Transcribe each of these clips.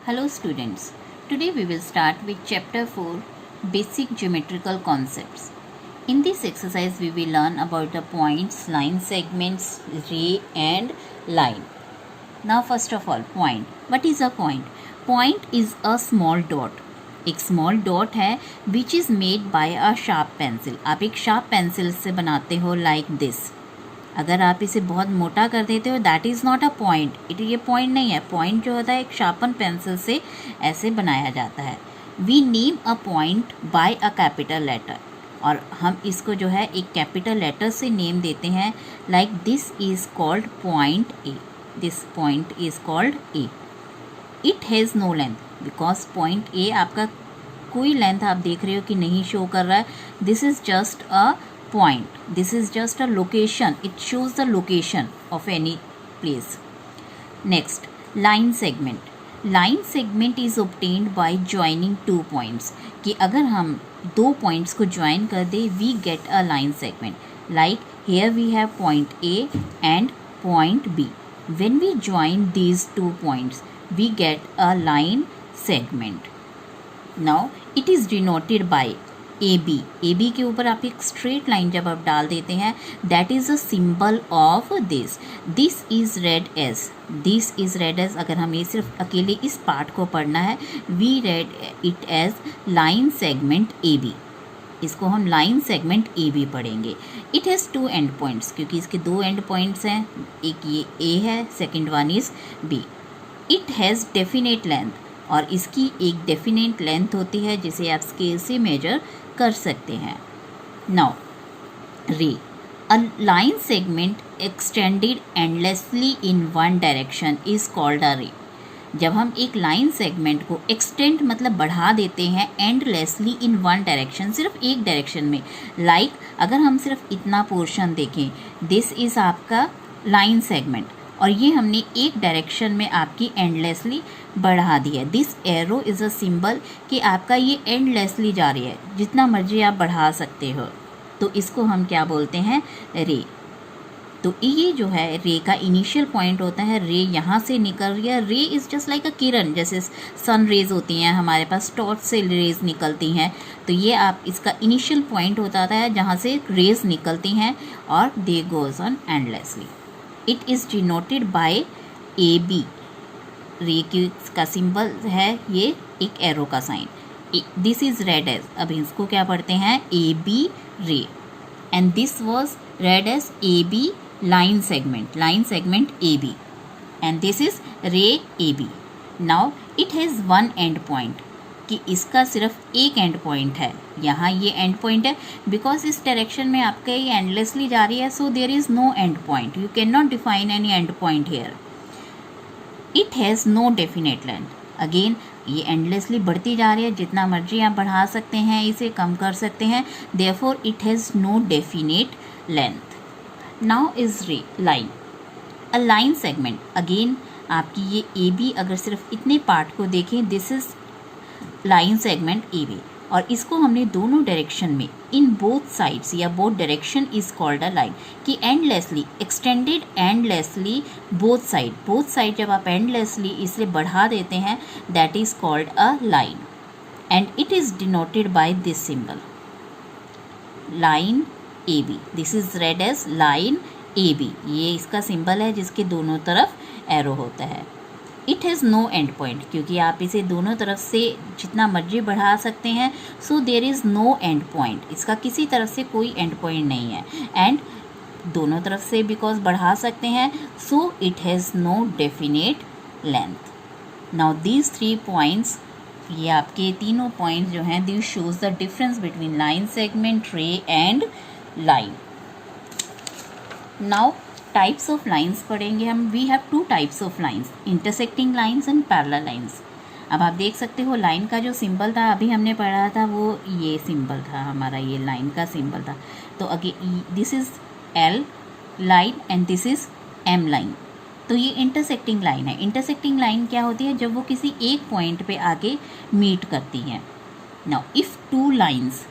Hello students, today we will start with chapter 4 Basic Geometrical Concepts. In this exercise we will learn about the points, line segments, ray and line. Now first of all point. What is a point? Point is a small dot. एक small dot है which is made by a sharp pencil. आप एक sharp pencil से बनाते हो like this. अगर आप इसे बहुत मोटा कर देते हो that is not a point. ये पॉइंट नहीं है. पॉइंट जो होता है एक शार्पन पेंसिल से ऐसे बनाया जाता है. We name a point by a capital letter. और हम इसको जो है एक कैपिटल लेटर से नेम देते हैं like this is called point A. This point is called A. It has no length because point A आपका कोई लेंथ आप देख रहे हो कि नहीं शो कर रहा है. This is just a point. This is just a location. It shows the location of any place. Next, line segment. Line segment is obtained by joining two points. कि अगर हम दो points को join कर दे we get a line segment. Like here we have point A and point B. When we join these two points we get a line segment. Now it is denoted by A B के ऊपर आप एक straight line जब आप डाल देते हैं that is a symbol of this. This is read as. अगर हमें सिर्फ अकेले इस पार्ट को पढ़ना है we read it as line segment A B. इसको हम लाइन सेगमेंट ए बी पढ़ेंगे. It has two end points क्योंकि इसके दो एंड पॉइंट्स हैं. एक ये ए है, second one is B. It has definite length और इसकी एक डेफिनेट लेंथ होती है जिसे आप स्केल से मेजर कर सकते हैं. नाउ रे. अ line segment extended endlessly in one direction is called अ रे. जब हम एक लाइन सेगमेंट को एक्सटेंड मतलब बढ़ा देते हैं एंडलेसली इन वन डायरेक्शन, सिर्फ एक डायरेक्शन में. लाइक अगर हम सिर्फ इतना पोर्शन देखें दिस इज़ आपका लाइन सेगमेंट और ये हमने एक डायरेक्शन में आपकी एंडलेसली बढ़ा दी है. This arrow is a symbol कि आपका ये एंडलेसली जा रही है, जितना मर्जी आप बढ़ा सकते हो. तो इसको हम क्या बोलते हैं? रे. तो ये जो है रे का इनिशियल पॉइंट होता है. रे यहाँ से निकल रही है. Ray is just like a kiran. जैसे सन रेज होती हैं हमारे पास, टॉर्च से रेज निकलती हैं. तो ये आप इसका इनिशियल पॉइंट होता है जहाँ से रेज निकलती हैं और they goes on endlessly. It is denoted by A B. Ray की का सिंबल है ये एक एरो का sign. This is read as. अब इसको क्या पढ़ते हैं? A B ray. And this was read as A B line segment A B. And this is ray A B. Now it has one end point कि इसका सिर्फ एक end point है. यहाँ ये एंड पॉइंट है बिकॉज इस direction में आपका ये एंडलेसली जा रही है. So there is no end point. You can not define any end point here. It has no definite length. Again ये एंडलेसली बढ़ती जा रही है. जितना मर्जी आप बढ़ा सकते हैं, इसे कम कर सकते हैं. Therefore it has no definite length. Now is ray line. A line segment. Again आपकी ये ए बी अगर सिर्फ इतने पार्ट को देखें this is line segment A B और इसको हमने दोनों डायरेक्शन में इन बोथ साइड्स या both direction is called a line. कि endlessly extended endlessly both side जब आप एंडलेसली इसे बढ़ा देते हैं that is called a line. And it is denoted by this symbol line A B. This is read as line A B. ये इसका symbol है जिसके दोनों तरफ एरो होता है. It has no end point क्योंकि आप इसे दोनों तरफ से जितना मर्जी बढ़ा सकते हैं. So there is no end point. इसका किसी तरफ से कोई एंड पॉइंट नहीं है. एंड दोनों तरफ से बिकॉज बढ़ा सकते हैं so it has no definite length. Now these three points, ये आपके तीनों पॉइंट्स जो हैं this shows the difference between line segment, ray and line. Now types of lines पढ़ेंगे हम. We have two types of lines, intersecting lines and parallel lines. अब आप देख सकते हो लाइन का जो सिंबल था अभी हमने पढ़ा था वो ये सिंबल था हमारा, ये लाइन का सिंबल था. तो again this is L line and this is M line. तो ये इंटरसेक्टिंग लाइन है. इंटरसेक्टिंग लाइन क्या होती है? जब वो किसी एक पॉइंट पे आके मीट करती हैं. Now if two lines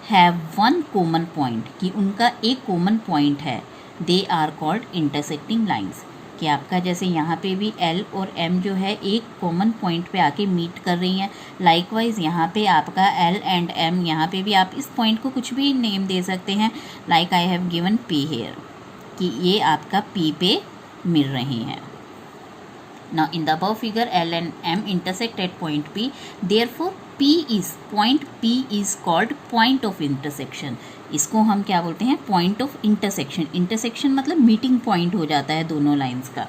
have one common point, कि उनका एक कॉमन पॉइंट है, they are called intersecting lines. कि आपका जैसे यहाँ पे भी L और M जो है एक कॉमन पॉइंट पे आके मीट कर रही हैं। लाइकवाइज यहाँ पे आपका L एंड M, यहाँ पे भी आप इस पॉइंट को कुछ भी नेम दे सकते हैं, like I have given P here, कि ये आपका P पे मिल रही हैं। Now in the above figure L and M intersect at point P, therefore point P is called point of intersection. इसको हम क्या बोलते हैं? Point of intersection. इंटरसेक्शन मतलब मीटिंग पॉइंट हो जाता है दोनों लाइंस का।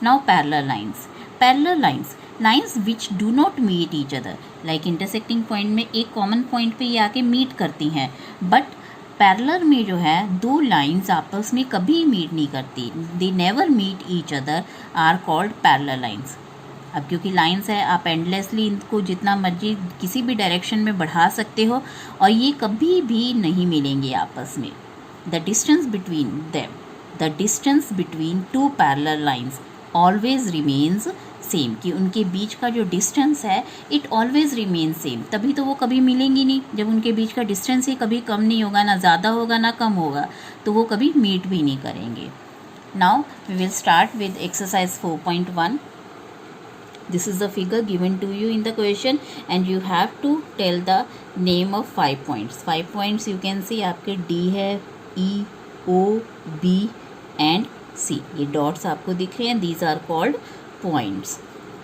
Now parallel lines. Parallel lines, lines which do not meet each other, like intersecting point में एक कॉमन पॉइंट पे ये आके मीट करती हैं, बट पैरेलल में जो है दो लाइंस आपस में कभी मीट नहीं करती, they never meet each other, are called parallel lines. अब क्योंकि लाइंस है, आप एंडलेसली इनको जितना मर्जी किसी भी डायरेक्शन में बढ़ा सकते हो और ये कभी भी नहीं मिलेंगे आपस में। The distance between them, the distance between two parallel lines always remains same, कि उनके बीच का जो डिस्टेंस है इट ऑलवेज रिमेन सेम, तभी तो वो कभी मिलेंगी नहीं। जब उनके बीच का डिस्टेंस ही कभी कम नहीं होगा, ना ज़्यादा होगा ना कम होगा, तो वो कभी मीट भी नहीं करेंगे। Now we will start with exercise 4.1. This is the figure given to you in the question and you have to tell the name of 5 points. 5 points you can see आपके D है, E, O, B and C. ये dots आपको दिख रहे हैं, these are called points.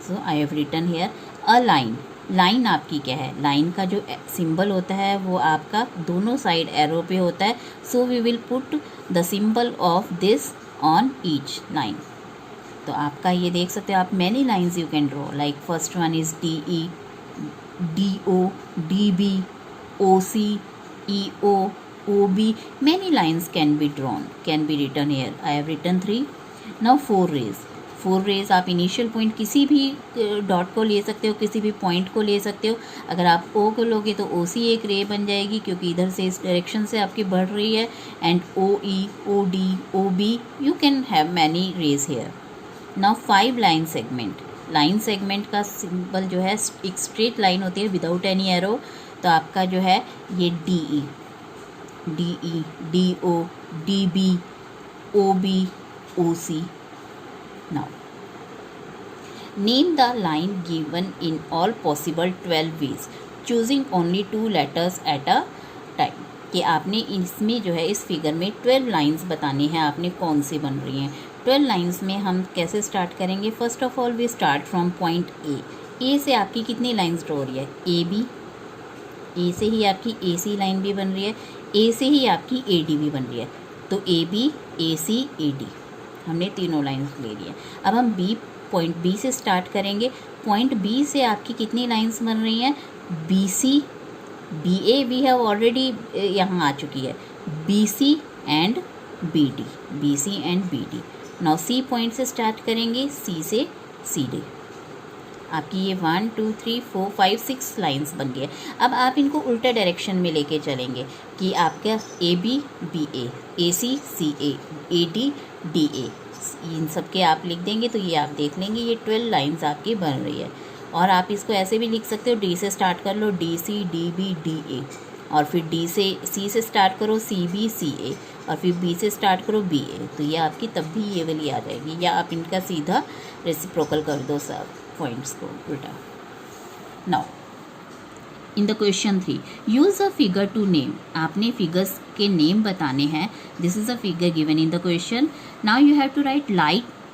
So I have written here a line. Line आपकी क्या है? लाइन का जो सिंबल होता है वो आपका दोनों साइड एरो पे होता है, so we will put the symbol of this on each line. तो आपका ये देख सकते हो आप, many lines you can draw, like first one is DE, DO, DB, OC, EO, OB. Many lines can be drawn, can be written here. I have written 3. Now 4 rays. 4 rays आप initial point किसी भी dot को ले सकते हो, किसी भी point को ले सकते हो. अगर आप O को लोगे तो OC एक रे बन जाएगी, क्योंकि इधर से इस डायरेक्शन से आपकी बढ़ रही है. And OE, OD, OB, you can have many rays here. Now 5 line segment. Line segment का सिंबल जो है एक स्ट्रेट लाइन होती है विदाउट एनी एरो, तो आपका जो है ये DE, DO, DB, OB, OC. Now name the line given in all possible 12 ways, choosing only 2 letters at a time. कि आपने इसमें जो है इस फिगर में 12 लाइन्स बतानी है आपने कौन सी बन रही हैं. 12 लाइन्स में हम कैसे स्टार्ट करेंगे? First of all we start from point A से आपकी कितनी लाइन्स ड्रॉ हो रही है? AB, ए से ही आपकी AC लाइन भी बन रही है, A से ही आपकी AD भी बन रही है, तो AB, AC, AD हमने तीनों लाइन्स ले ली है. अब हम पॉइंट B से स्टार्ट करेंगे. पॉइंट B से आपकी कितनी लाइन्स बन रही हैं? BC, BA we have already यहाँ आ चुकी है, BC and BD, BC and BD. Now C point से स्टार्ट करेंगे, C से CD. आपकी ये 1 2 3 4 5 6 लाइन्स बन गए. अब आप इनको उल्टा डायरेक्शन में लेके चलेंगे कि आपका AB, BA, AC, CA, AD, DA, इन सब के आप लिख देंगे, तो ये आप देख लेंगे ये 12 लाइन्स आपकी बन रही है. और आप इसको ऐसे भी लिख सकते हो, D से स्टार्ट कर लो, DC, DB, DA, और फिर C से स्टार्ट करो, CB, CA, और फिर B से स्टार्ट करो, BA. तो ये आपकी तब भी ये वाली आ जाएगी, या आप इनका सीधा रेसिप्रोकल कर दो सब पॉइंट्स को उल्टा. Now in the question 3, use a figure to name. आपने फिगर्स के नेम बताने हैं. This is a figure given in the question. Now you have to write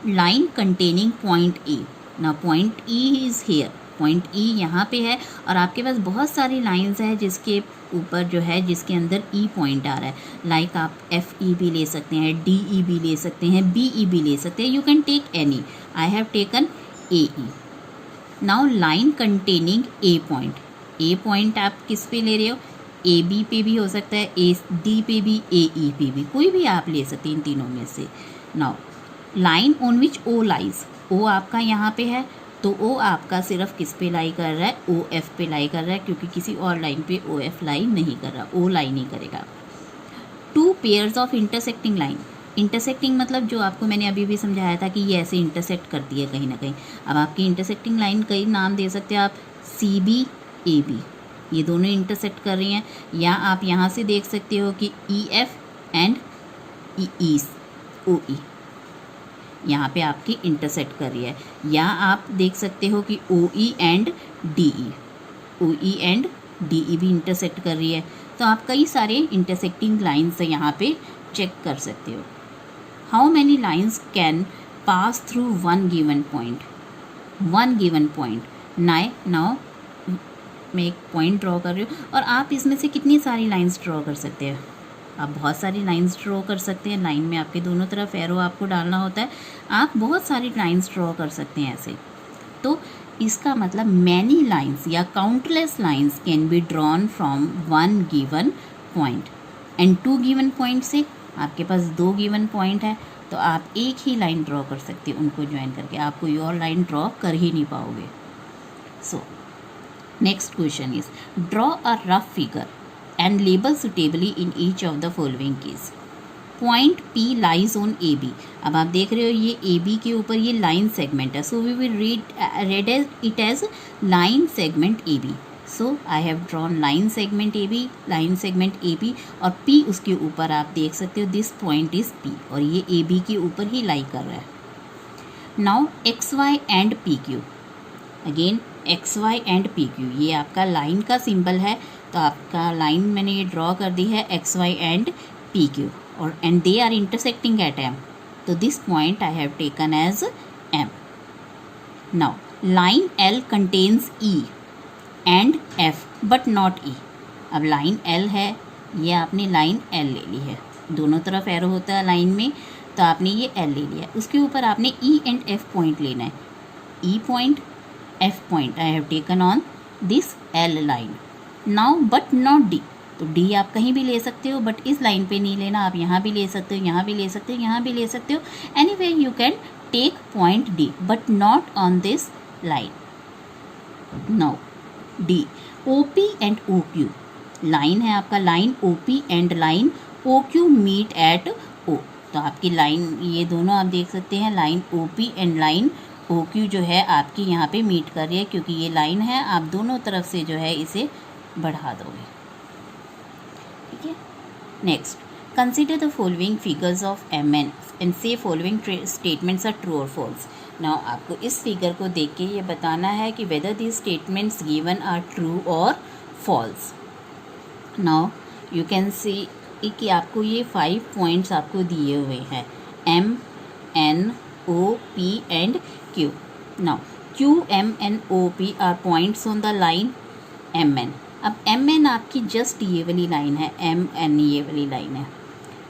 line containing point E. Now point E is here, point E यहाँ पे है, और आपके पास बहुत सारी लाइंस है जिसके ऊपर जो है जिसके अंदर E पॉइंट आ रहा है. लाइक आप FE भी ले सकते हैं, DE भी ले सकते हैं, BE भी ले सकते हैं. You can take any. I have taken AE. Now line containing A point. A point आप किस पे ले रहे हो? AB पे भी हो सकता है, AD पे भी, AE पे भी, कोई भी आप ले सकते हैं इन तीनों में से. Now line on which O lies. O आपका यहाँ पे है, तो O आपका सिर्फ किस पे लाई कर रहा है? OF पे लाई कर रहा है, क्योंकि किसी और लाइन पे OF लाई नहीं कर रहा, O लाई नहीं करेगा. 2 pairs of intersecting line. Intersecting मतलब जो आपको मैंने अभी भी समझाया था कि ये ऐसे इंटरसेक्ट करती है कहीं ना कहीं. अब आपकी इंटरसेक्टिंग लाइन कई नाम दे सकते हो आप, CB, AB, ये दोनों इंटरसेक्ट कर रही हैं. या आप यहाँ से देख सकते हो कि EF एंड OE. यहाँ पे आपकी इंटरसेक्ट कर रही है, या आप देख सकते हो कि O E and D E, O E and D E भी इंटरसेक्ट कर रही है। तो आप कई सारे इंटरसेक्टिंग लाइन्स यहाँ पे चेक कर सकते हो। How many lines can pass through one given point, one given point. Now मैं एक पॉइंट ड्रॉ कर रही हूँ और आप इसमें से कितनी सारी लाइंस ड्रॉ कर सकते हैं? आप बहुत सारी लाइंस ड्रॉ कर सकते हैं। लाइन में आपके दोनों तरफ एरो आपको डालना होता है, आप बहुत सारी लाइंस ड्रॉ कर सकते हैं ऐसे। तो इसका मतलब मैनी लाइंस या countless lines can be drawn from one given point and two given point से आपके पास दो गिवन पॉइंट है, तो आप एक ही लाइन ड्रॉ कर सकते हैं उनको ज्वाइन करके, आप कोई और लाइन ड्रॉ कर ही नहीं पाओगे। So next question is draw a rough figure and label suitably in each of the following case. Point P lies on AB. अब आप देख रहे हो ये AB के ऊपर ये लाइन सेगमेंट है, so we will read it as line segment AB. So I have drawn line segment AB और P उसके ऊपर आप देख सकते हो this point is P और ये AB के ऊपर ही लाई कर रहा है। Now XY and PQ. Again XY and PQ, ये आपका लाइन का सिंबल है, तो आपका लाइन मैंने ये ड्रॉ कर दी है XY एंड PQ और and they are intersecting at M, तो this point I have taken as M. Now line L contains E and F but not E. अब लाइन L है, ये आपने लाइन L ले ली है, दोनों तरफ एरो होता है लाइन में, तो आपने ये L ले लिया, उसके ऊपर आपने E एंड F पॉइंट लेना है, E point F point I have taken on this L line. Now but not D, तो D आप कहीं भी ले सकते हो, बट इस लाइन पे नहीं लेना, आप यहाँ भी ले सकते हो, यहाँ भी ले सकते हो, यहाँ भी ले सकते हो, anyway you can take point D but not on this line. Now D OP and OQ, line है आपका, line OP and line OQ meet at O, तो आपकी लाइन ये दोनों आप देख सकते हैं, line OP and line OQ जो है आपकी यहाँ पे मीट कर रही है, क्योंकि ये लाइन है, आप दोनों तरफ से जो है इसे बढ़ा दोगे, ठीक है. Next, consider the following figures of MN and से फॉलोइंग स्टेटमेंट्स आर ट्रू और फॉल्स. नाउ आपको इस फिगर को देख के ये बताना है कि whether these statements given are true और false. Now you can see कि आपको ये 5 पॉइंट्स आपको दिए हुए हैं, M N O P and Q. Now Q M N O P are points on the line MN. अब MN आपकी जस्ट ये वाली लाइन है, MN ये वाली लाइन है,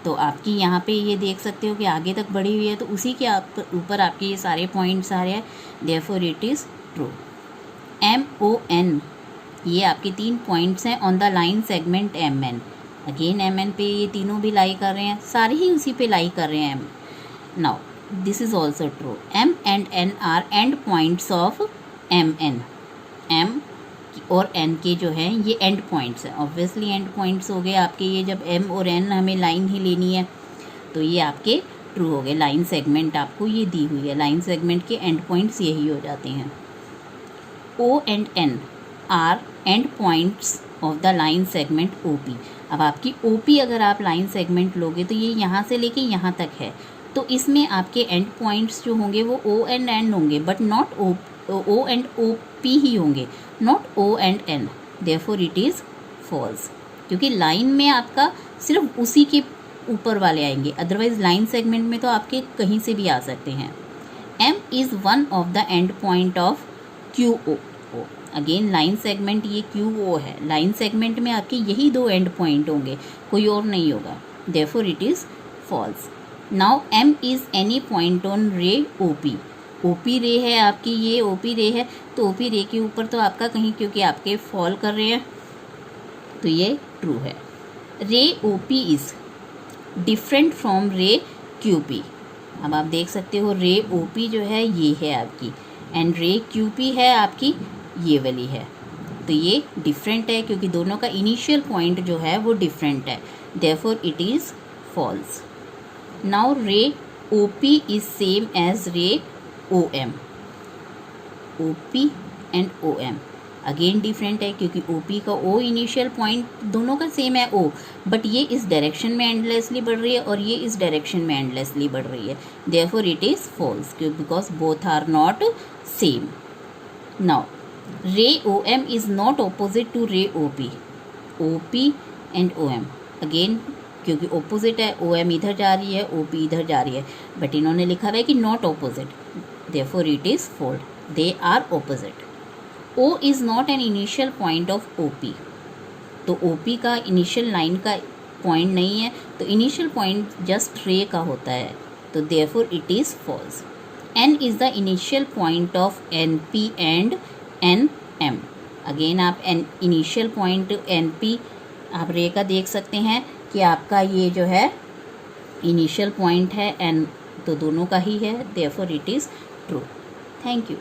तो आपकी यहाँ पे ये देख सकते हो कि आगे तक बढ़ी हुई है, तो उसी के ऊपर आपके ये सारे पॉइंट्स आ रहे हैं, therefore it is true. MON ये आपके 3 पॉइंट्स हैं on the line segment MN. Again MN पे ये तीनों भी लाई कर रहे हैं, सारे ही उसी पे लाई कर रहे हैं. Now this is also true. M and N are end points of MN. M और N के जो हैं ये end points हैं, obviously end points हो गए आपके, ये जब M और N हमें लाइन ही लेनी है, तो ये आपके ट्रू हो गए. लाइन सेगमेंट आपको ये दी हुई है, लाइन सेगमेंट के एंड पॉइंट्स यही हो जाते हैं. O and N are end points of the line segment OP. अब आपकी OP अगर आप लाइन सेगमेंट लोगे तो ये यहाँ से लेके यहाँ तक है, तो इसमें आपके एंड पॉइंट्स जो होंगे वो O एंड N होंगे, but not O and OP ही होंगे, not O and N. Therefore it is false, क्योंकि लाइन में आपका सिर्फ उसी के ऊपर वाले आएंगे, अदरवाइज लाइन सेगमेंट में तो आपके कहीं से भी आ सकते हैं. M is one of the end point of QO. Again line segment ये QO है, लाइन सेगमेंट में आपके यही 2 एंड पॉइंट होंगे, कोई और नहीं होगा, therefore it is false. Now M is any point on ray OP. OP रे है आपकी, ये OP रे है, तो OP रे के ऊपर तो आपका कहीं, क्योंकि आपके फॉल कर रहे हैं, तो ये ट्रू है. रे OP इज़ डिफरेंट फ्रॉम रे QP. अब आप देख सकते हो रे OP जो है ये है आपकी, एंड रे QP है आपकी ये वाली है, तो ये डिफरेंट है क्योंकि दोनों का इनिशियल पॉइंट जो है वो डिफरेंट है, therefore it is false. Now ray OP is same as ray OM. OP and OM. Again different है क्योंकि OP का O इनिशियल पॉइंट दोनों का सेम है O, बट ये इस डायरेक्शन में एंडलेसली बढ़ रही है और ये इस डायरेक्शन में एंडलेसली बढ़ रही है, therefore it is false because both are not same. Now ray OM is not opposite to ray OP. OP and OM again क्योंकि ऑपोजिट है, OM इधर जा रही है, OP इधर जा रही है, बट इन्होंने लिखा हुआ है कि not opposite, therefore it is false. They are opposite. O is not an initial point of OP. तो OP का इनिशियल लाइन का पॉइंट नहीं है, तो इनिशियल पॉइंट जस्ट रे का होता है, तो therefore it is false. N is the initial point of NP and NM. Again आप इनिशियल पॉइंट NP आप रे का देख सकते हैं कि आपका ये जो है इनिशियल पॉइंट है N, तो दोनों का ही है, therefore it is true. Thank you.